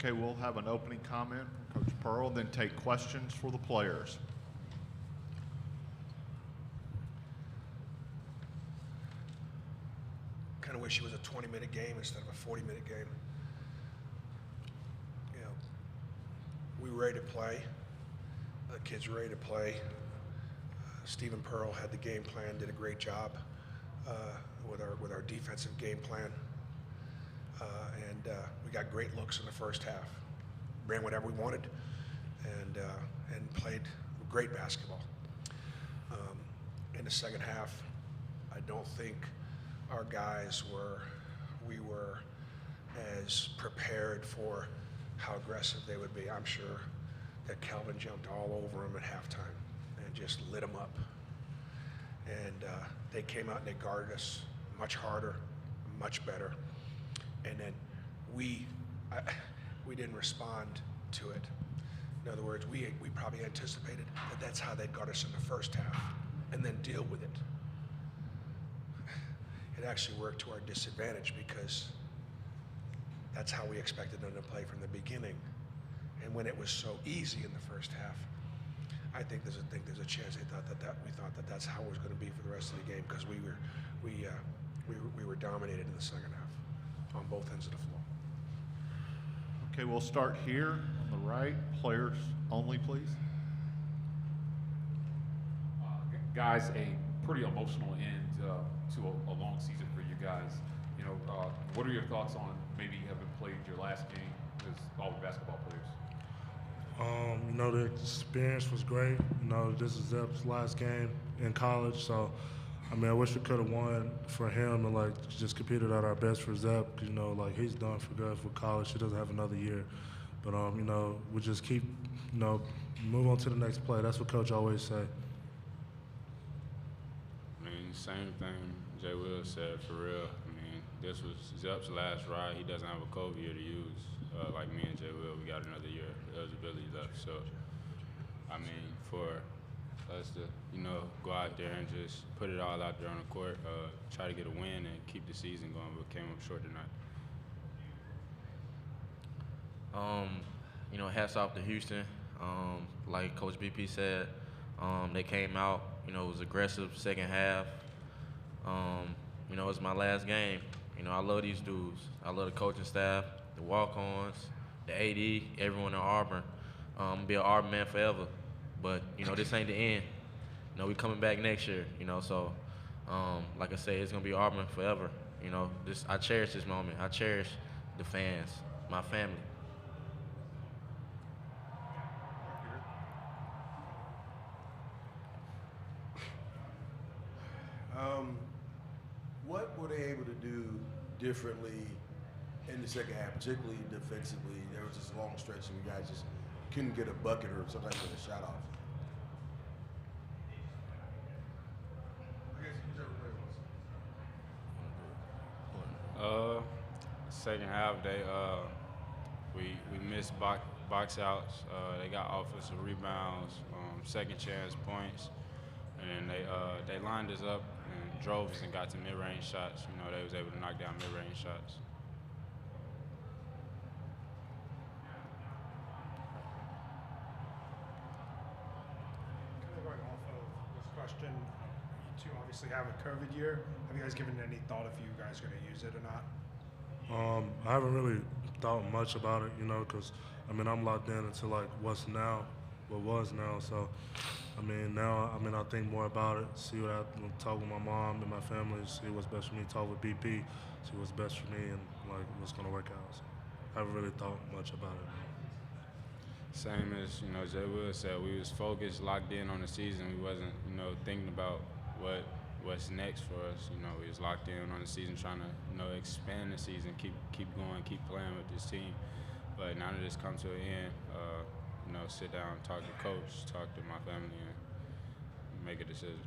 Okay, we'll have an opening comment from Coach Pearl, then take questions for the players. Kind of wish it was a 20-minute game instead of a 40-minute game. You know, we were ready to play. The kids were ready to play. Stephen Pearl had the game plan, did a great job with our defensive game plan. And we got great looks in the first half. Ran whatever we wanted and played great basketball. In the second half, I don't think our guys we were as prepared for how aggressive they would be. I'm sure that Kelvin jumped all over them at halftime and just lit them up. And they came out and they guarded us much harder, much better. And then we didn't respond to it. In other words, we probably anticipated that that's how they'd guard us in the first half and then deal with it. It actually worked to our disadvantage because that's how we expected them to play from the beginning. And when it was so easy in the first half, I think there's a chance we thought that that's how it was going to be for the rest of the game because we were dominated in the second half on both ends of the floor. Okay, we'll start here on the right. Players only, please. Guys, a pretty emotional end to a long season for you guys. You know, what are your thoughts on maybe having played your last game as all the basketball players? You know, the experience was great. You know, this is Zep's last game in college, so I mean, I wish we could have won for him and like just competed at our best for Zep. You know, like he's done for good for college. He doesn't have another year, but you know, we just keep, you know, move on to the next play. That's what Coach always say. I mean, same thing Jay Will said, for real. I mean, this was Zep's last ride. He doesn't have a COVID year to use. Like me and Jay Will, we got another year of eligibility left. So, I mean, for us to, you know, go out there and just put it all out there on the court, try to get a win and keep the season going, but came up short tonight. You know, hats off to Houston. Like Coach BP said, they came out, you know, it was aggressive second half. You know, it's my last game. You know, I love these dudes. I love the coaching staff, the walk-ons, the AD, everyone in Auburn. Be an Auburn man forever. But, you know, this ain't the end. You know, we coming back next year, you know, so like I said, it's gonna be Auburn forever. You know, I cherish this moment. I cherish the fans, my family. What were they able to do differently in the second half, particularly defensively? There was this long stretch and you guys just couldn't get a bucket or sometimes get a shot off. Second half, we missed box outs. They got offensive rebounds, second chance points, and then they lined us up and drove us and got to mid-range shots. You know, they was able to knock down mid-range shots. Kind of going off of this question, you two obviously have a COVID year. Have you guys given it any thought if you guys are going to use it or not? I haven't really thought much about it, you know, because, I mean, I'm locked in into, like, what was now. So, I mean, now, I mean, I think more about it, see what I talk with my mom and my family, see what's best for me, talk with BP, see what's best for me and, like, what's going to work out. So, I haven't really thought much about it. Same as, you know, Jay Will said, we was focused, locked in on the season. We wasn't, you know, thinking about what's next for us. You know, we was locked in on the season, trying to, you know, expand the season, keep going, keep playing with this team. But now that it's come to an end, you know, sit down, talk to coach, talk to my family, and make a decision.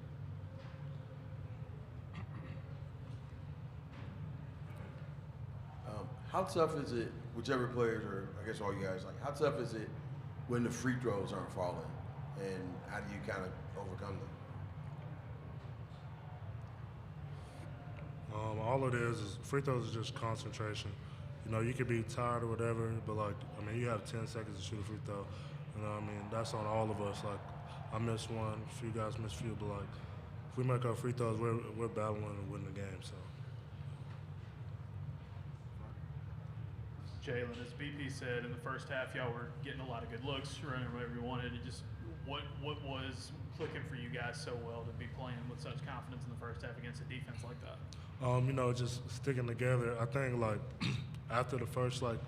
How tough is it, whichever players or I guess all you guys, like, how tough is it when the free throws aren't falling, and how do you kind of overcome them? All it is free throws is just concentration. you know, you could be tired or whatever, but like, I mean, you have 10 seconds to shoot a free throw. You know what I mean? That's on all of us. Like, I missed one, a few guys missed a few, but like, if we make our free throws, we're battling and winning the game. So. Jaylin, as BP said, in the first half, y'all were getting a lot of good looks, running whatever you wanted. It just what was clicking for you guys so well to be playing with such confidence in the first half against a defense like that? You know, just sticking together. I think like after the first like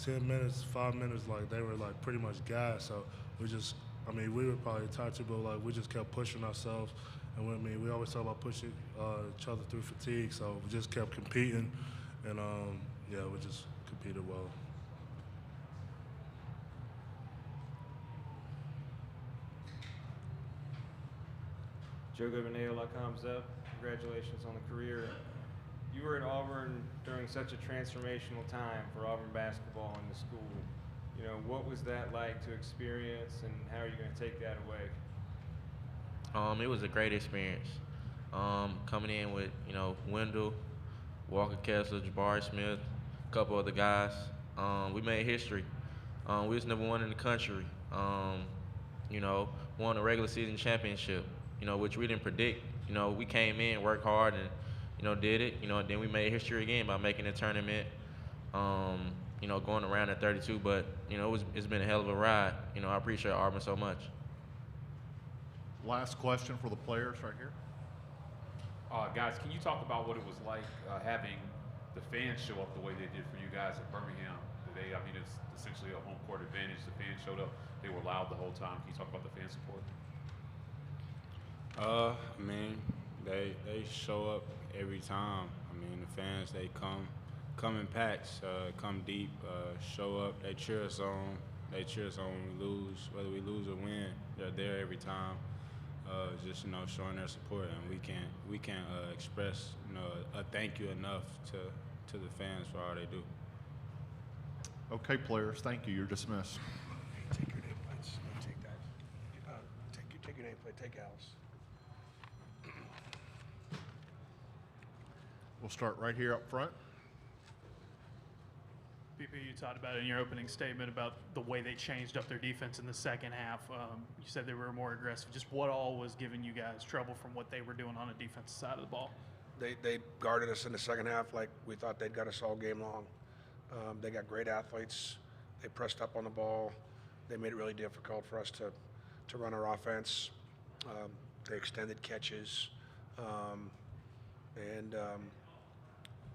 10 minutes, 5 minutes, like they were like pretty much guys. So we just, I mean, we were probably tired too, but like we just kept pushing ourselves. And we always talk about pushing each other through fatigue. So we just kept competing, and yeah, we just competed well. JoeGovernale.com, Zep. Congratulations on the career. You were at Auburn during such a transformational time for Auburn basketball in the school. You know, what was that like to experience, and how are you going to take that away? It was a great experience. Coming in with, you know, Wendell, Walker Kessler, Jabari Smith, a couple other guys. We made history. We was #1 in the country. You know, won a regular season championship, you know, which we didn't predict. You know, we came in, worked hard, and, you know, did it. You know, then we made history again by making the tournament, you know, going around at 32. But, you know, it's been a hell of a ride. You know, I appreciate Auburn so much. Last question for the players right here. Guys, can you talk about what it was like having the fans show up the way they did for you guys at Birmingham today? I mean, it's essentially a home court advantage. The fans showed up. They were loud the whole time. Can you talk about the fan support? I mean, they show up every time. I mean, the fans, they come in packs, come deep, show up. They cheer us on. They cheer us on when we lose, whether we lose or win. They're there every time. Just, you know, showing their support, and we can't express, you know, a thank you enough to the fans for all they do. Okay, players, thank you. You're dismissed. Take your nameplates. Take that. Take your nameplate. Take Al's. We'll start right here up front. BP, you talked about it in your opening statement about the way they changed up their defense in the second half. You said they were more aggressive. Just what all was giving you guys trouble from what they were doing on the defensive side of the ball? They guarded us in the second half like we thought they'd got us all game long. They got great athletes. They pressed up on the ball. They made it really difficult for us to run our offense. They extended catches,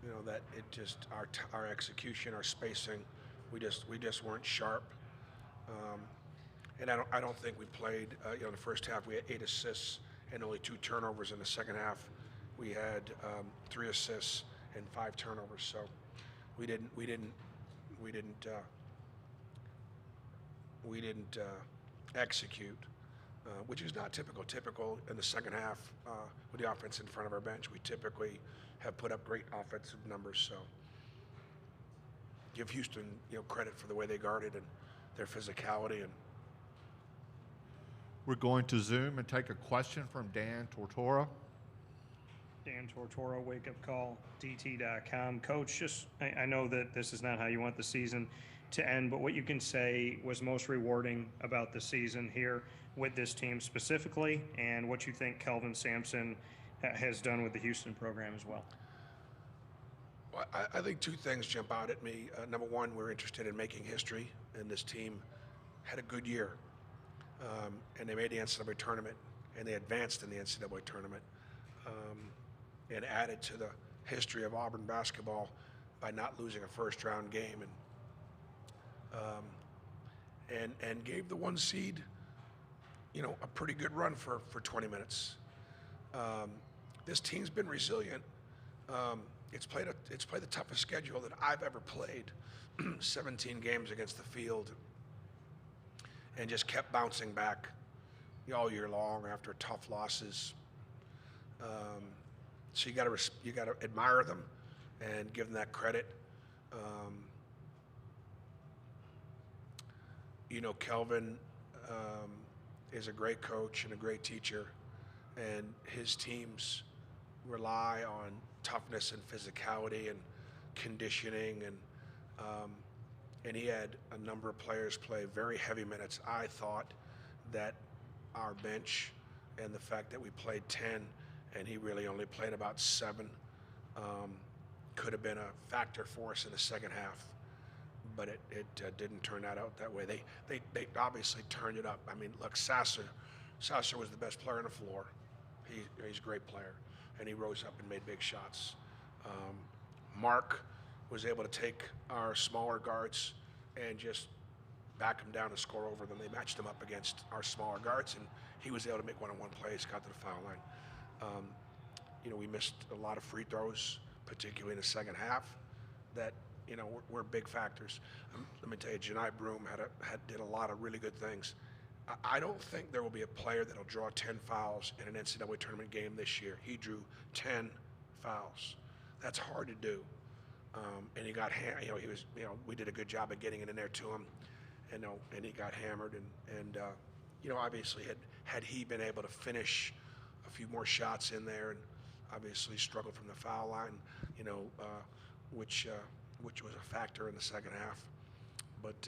you know, that it just our execution, our spacing, we just weren't sharp. And I don't think we played. You know, in the first half we had 8 assists and only 2 turnovers. In the second half, we had 3 assists and 5 turnovers. So we didn't execute, which is not typical. Typical in the second half with the offense in front of our bench, we typically have put up great offensive numbers. So give Houston, you know, credit for the way they guarded and their physicality. And We're going to Zoom and take a question from Dan Tortora. Dan Tortora, Wake Up Call, DT.com. Coach, just I know that this is not how you want the season to end, but what you can say was most rewarding about the season here with this team specifically, and what you think Kelvin Sampson has done with the Houston program as well. Well, I think 2 things jump out at me. Number one, we're interested in making history, and this team had a good year. And they made the NCAA Tournament, and they advanced in the NCAA Tournament, and added to the history of Auburn basketball by not losing a first-round game, and gave the 1 seed, you know, a pretty good run for 20 minutes. This team's been resilient. It's played the toughest schedule that I've ever played, 17 games against the field, and just kept bouncing back all year long after tough losses. So you got to admire them and give them that credit. You know, Kelvin is a great coach and a great teacher, and his teams rely on toughness and physicality and conditioning, and And he had a number of players play very heavy minutes. I thought that our bench and the fact that we played 10 and he really only played about 7 could have been a factor for us in the second half. But it didn't turn out that way. They obviously turned it up. I mean, look, Sasser was the best player on the floor. He's a great player, and he rose up and made big shots. Mark was able to take our smaller guards and just back them down and score over them. They matched them up against our smaller guards, and he was able to make one-on-one plays, got to the foul line. We missed a lot of free throws, particularly in the second half, that were big factors. Let me tell you, Janai Broom did a lot of really good things. I don't think there will be a player that'll draw 10 fouls in an NCAA tournament game this year. He drew 10 fouls. That's hard to do. And he got we did a good job of getting it in there to him, and he got hammered. And obviously had he been able to finish a few more shots in there, and obviously struggled from the foul line, which was a factor in the second half. But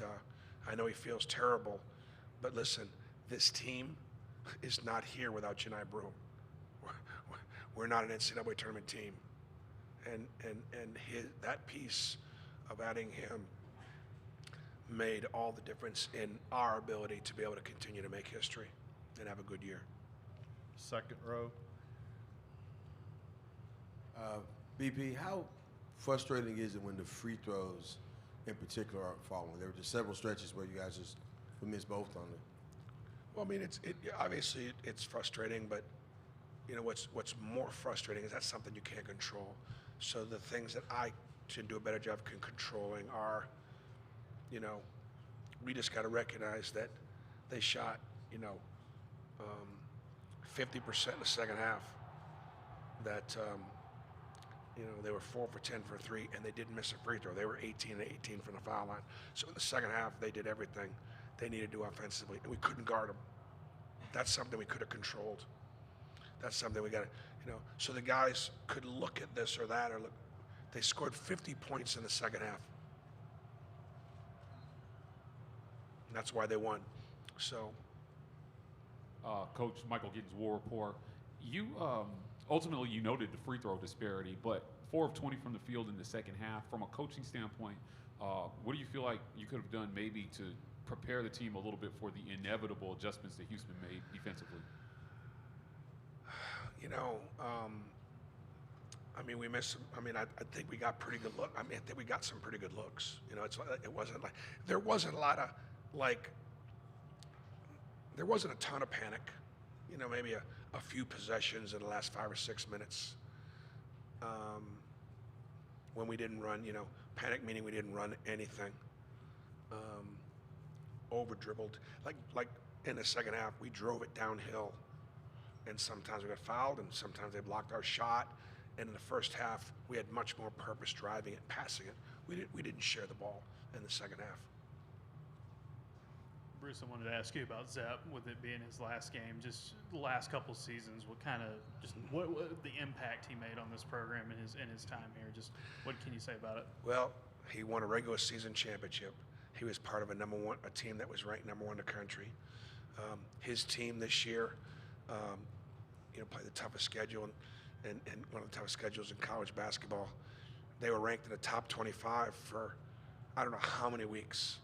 I know he feels terrible. But listen, this team is not here without Janai Broom. We're not an NCAA tournament team. And that piece of adding him made all the difference in our ability to be able to continue to make history and have a good year. Second row. BP, how frustrating is it when the free throws in particular aren't falling? There were just several stretches where you guys just missed both on it. Well, I mean, obviously it's frustrating, but what's more frustrating is that's something you can't control. So the things that I should do a better job controlling are, we just got to recognize that they shot, 50% in the second half. That they were 4 for 10 for 3, and they didn't miss a free throw. They were 18-18 from the foul line. So in the second half, they did everything they needed to do offensively, and we couldn't guard them. That's something we could have controlled. That's something we got to, so the guys could look at this or that, or look. They scored 50 points in the second half. And that's why they won. So. Coach Michael Gittens, War Report. You ultimately you noted the free throw disparity, but 4 of 20 from the field in the second half. From a coaching standpoint, what do you feel like you could have done maybe to prepare the team a little bit for the inevitable adjustments that Houston made defensively? I mean, we missed. I mean, I think we got pretty good look. I mean, I think we got some pretty good looks. It wasn't like there wasn't a lot of there wasn't a ton of panic. Maybe a few possessions in the last 5 or 6 minutes when we didn't run. Panic meaning we didn't run anything. Over dribbled. Like in the second half, we drove it downhill, and sometimes we got fouled, and sometimes they blocked our shot. And in the first half, we had much more purpose driving it, passing it. We didn't share the ball in the second half. Bruce, I wanted to ask you about Zep, with it being his last game, just the last couple seasons. What the impact he made on this program in his time here? Just what can you say about it? Well, he won a regular season championship. He was part of a team that was ranked #1 in the country. His team this year, played the toughest schedule and one of the toughest schedules in college basketball. They were ranked in the top 25 for I don't know how many weeks.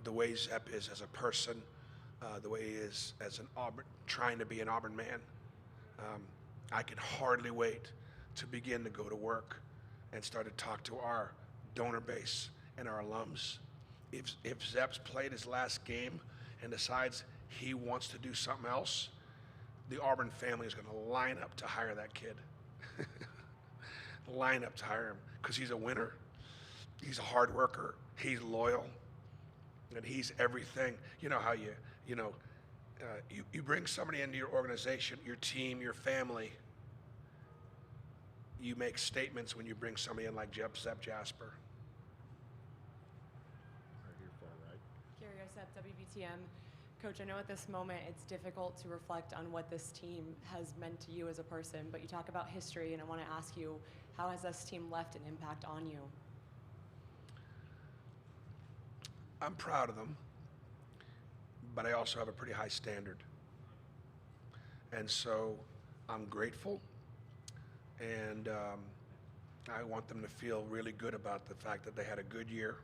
The way Zep is as a person, the way he is as an Auburn, trying to be an Auburn man, I can hardly wait to begin to go to work and start to talk to our donor base and our alums. If Zep's played his last game and decides he wants to do something else, the Auburn family is going to line up to hire that kid. Line up to hire him because he's a winner. He's a hard worker. He's loyal, and he's everything. You know how you bring somebody into your organization, your team, your family. You make statements when you bring somebody in like Zep Jasper. Right here, far right. Carrie Osep, WBTM. Coach, I know at this moment it's difficult to reflect on what this team has meant to you as a person, but you talk about history, and I want to ask you, how has this team left an impact on you? I'm proud of them, but I also have a pretty high standard. And so I'm grateful, and I want them to feel really good about the fact that they had a good year.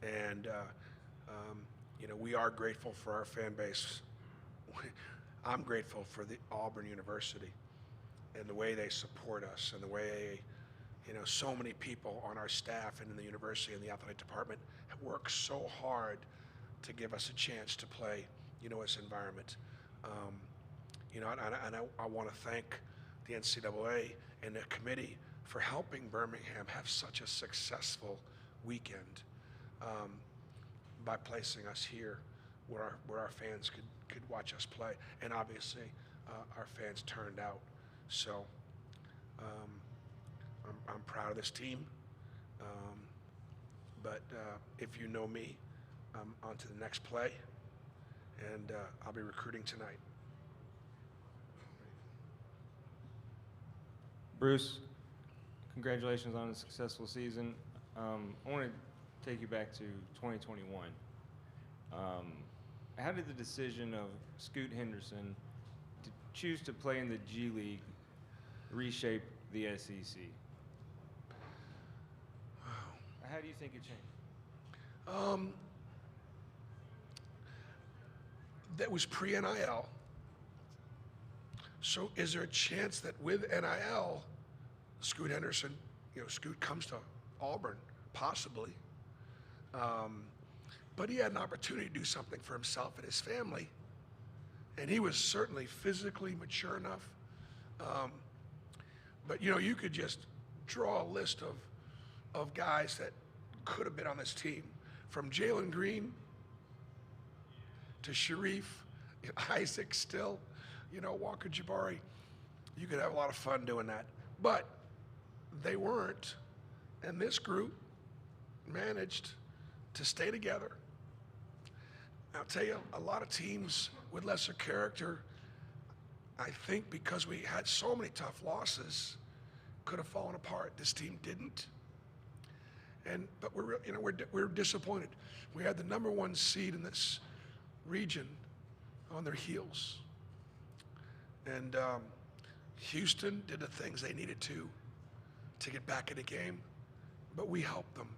And, you know, we are grateful for our fan base. I'm grateful for the Auburn University and the way they support us and the way, you know, so many people on our staff and in the university and the athletic department have worked so hard to give us a chance to play, you know, this environment. You know, and I want to thank the NCAA and the committee for helping Birmingham have such a successful weekend by placing us here where our fans could watch us play. And obviously, our fans turned out. So I'm proud of this team. But if you know me, I'm on to the next play, and I'll be recruiting tonight. Bruce, congratulations on a successful season. I want to take you back to 2021. How did the decision of Scoot Henderson to choose to play in the G League reshape the SEC? How do you think it changed? That was pre-NIL. So is there a chance that with NIL, Scoot Henderson, you know, Scoot comes to Auburn? Possibly. But he had an opportunity to do something for himself and his family. And he was certainly physically mature enough. But, you know, you could just draw a list of guys that could have been on this team, from Jaylin Green to Sharif, Isaac Still, you know, Walker Jabari. You could have a lot of fun doing that. But they weren't. And this group managed to stay together. I'll tell you, a lot of teams with lesser character, I think because we had so many tough losses, could have fallen apart. This team didn't. But we're disappointed. We had the #1 seed in this region on their heels. And Houston did the things they needed to get back in the game, but we helped them.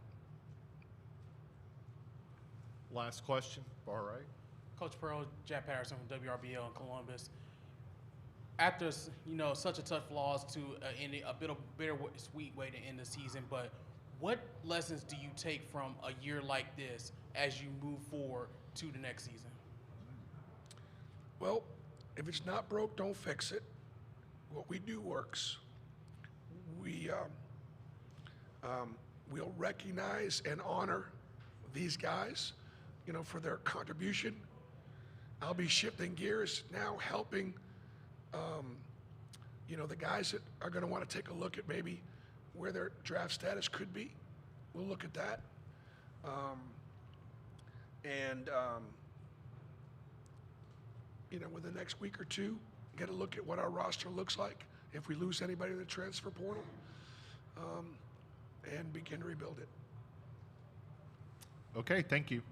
Last question, far right. Coach Pearl, Jack Patterson from WRBL in Columbus. After, you know, such a tough loss to a bittersweet way to end the season, but what lessons do you take from a year like this as you move forward to the next season? Well, if it's not broke, don't fix it. What we do works. We'll recognize and honor these guys, you know, for their contribution. I'll be shifting gears now, helping, you know, the guys that are going to want to take a look at maybe where their draft status could be. We'll look at that. You know, within the next week or two, get a look at what our roster looks like if we lose anybody in the transfer portal, and begin to rebuild it. Okay, thank you.